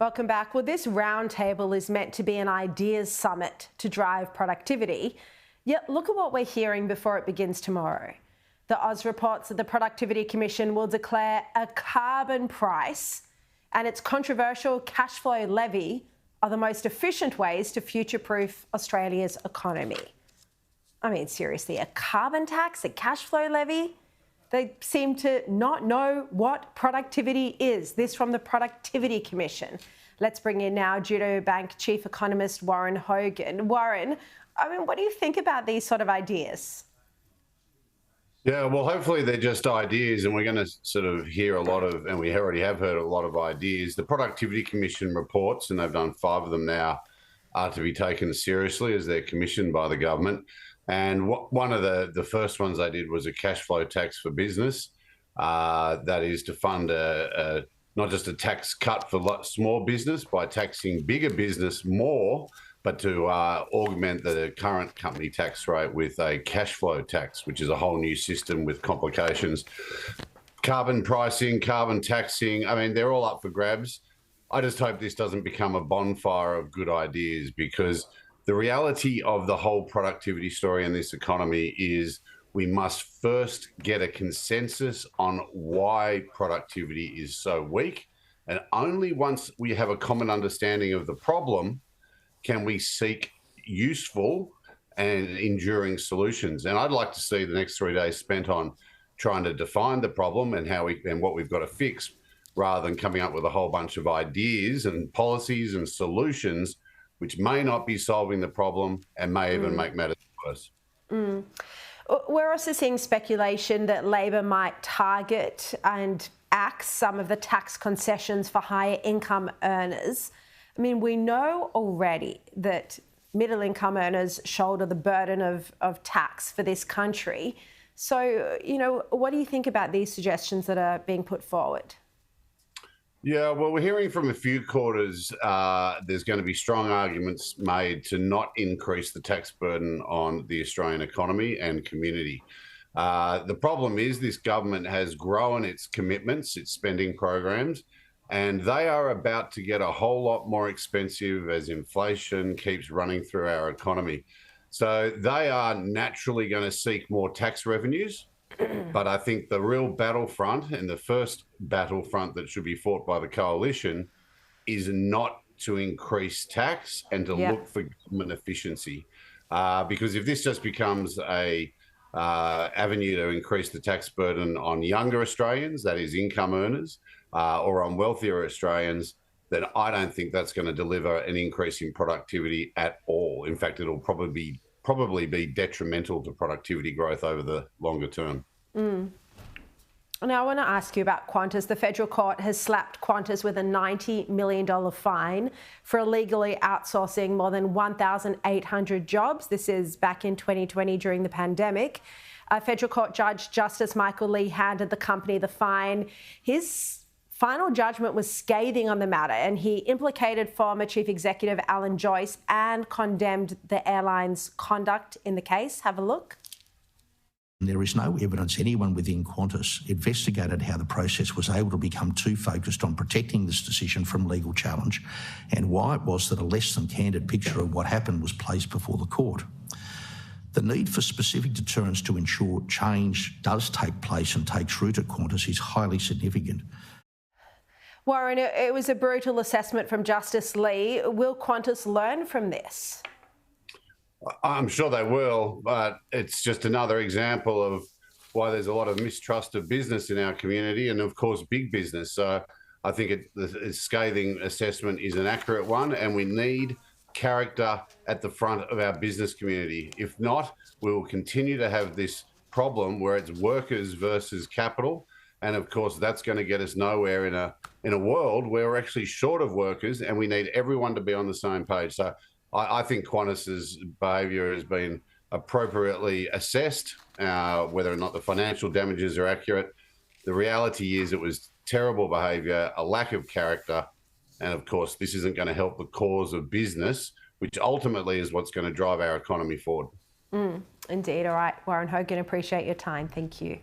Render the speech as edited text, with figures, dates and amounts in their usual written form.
Welcome back. Well, this roundtable is meant to be an ideas summit to drive productivity. Yet look at what we're hearing before it begins tomorrow. The Oz reports that the Productivity Commission will declare a carbon price and its controversial cashflow levy are the most efficient ways to future-proof Australia's economy. I mean, seriously, a carbon tax, a cashflow levy? They seem to not know what productivity is. This from the Productivity Commission. Let's bring in now Judo Bank Chief Economist Warren Hogan. Warren, I mean, what do you think about these sort of ideas? Yeah, well, hopefully they're just ideas, and we're going to sort of hear a lot of, and we already have heard a lot of ideas. The Productivity Commission reports, and they've done 5 of them now, are to be taken seriously as they're commissioned by the government. And one of the first ones they did was a cash flow tax for business. That is to fund not just a tax cut for small business by taxing bigger business more, but to augment the current company tax rate with a cash flow tax, which is a whole new system with complications. Carbon pricing, carbon taxing, I mean, they're all up for grabs. I just hope this doesn't become a bonfire of good ideas, because the reality of the whole productivity story in this economy is we must first get a consensus on why productivity is so weak. And only once we have a common understanding of the problem can we seek useful and enduring solutions. And I'd like to see the next 3 days spent on trying to define the problem and what we've got to fix, rather than coming up with a whole bunch of ideas and policies and solutions which may not be solving the problem and may even make matters worse. We're also seeing speculation that Labor might target and axe some of the tax concessions for higher income earners. I mean, we know already that middle income earners shoulder the burden of tax for this country. So, what do you think about these suggestions that are being put forward? Yeah, well, we're hearing from a few quarters there's going to be strong arguments made to not increase the tax burden on the Australian economy and community. The problem is this government has grown its commitments, its spending programs, and they are about to get a whole lot more expensive as inflation keeps running through our economy. So they are naturally going to seek more tax revenues. But I think the real battlefront, and the first battlefront that should be fought by the coalition, is not to increase tax and to look for government efficiency. Because if this just becomes a avenue to increase the tax burden on younger Australians, that is income earners, or on wealthier Australians, then I don't think that's going to deliver an increase in productivity at all. In fact, it'll probably be detrimental to productivity growth over the longer term. Now, I want to ask you about Qantas. The federal court has slapped Qantas with a $90 million fine for illegally outsourcing more than 1,800 jobs. This is back in 2020 during the pandemic. Federal Court Judge Justice Michael Lee handed the company the fine. His final judgment was scathing on the matter, and he implicated former Chief Executive Alan Joyce and condemned the airline's conduct in the case. Have a look. There is no evidence anyone within Qantas investigated how the process was able to become too focused on protecting this decision from legal challenge, and why it was that a less than candid picture of what happened was placed before the court. The need for specific deterrence to ensure change does take place and takes root at Qantas is highly significant. Warren, it was a brutal assessment from Justice Lee. Will Qantas learn from this? I'm sure they will, but it's just another example of why there's a lot of mistrust of business in our community, and of course big business. So I think the scathing assessment is an accurate one, and we need character at the front of our business community. If not, we will continue to have this problem where it's workers versus capital. And of course, that's going to get us nowhere in a world where we're actually short of workers, and we need everyone to be on the same page. So I think Qantas's behaviour has been appropriately assessed, whether or not the financial damages are accurate. The reality is it was terrible behaviour, a lack of character, and of course, this isn't going to help the cause of business, which ultimately is what's going to drive our economy forward. Indeed. All right, Warren Hogan, appreciate your time. Thank you.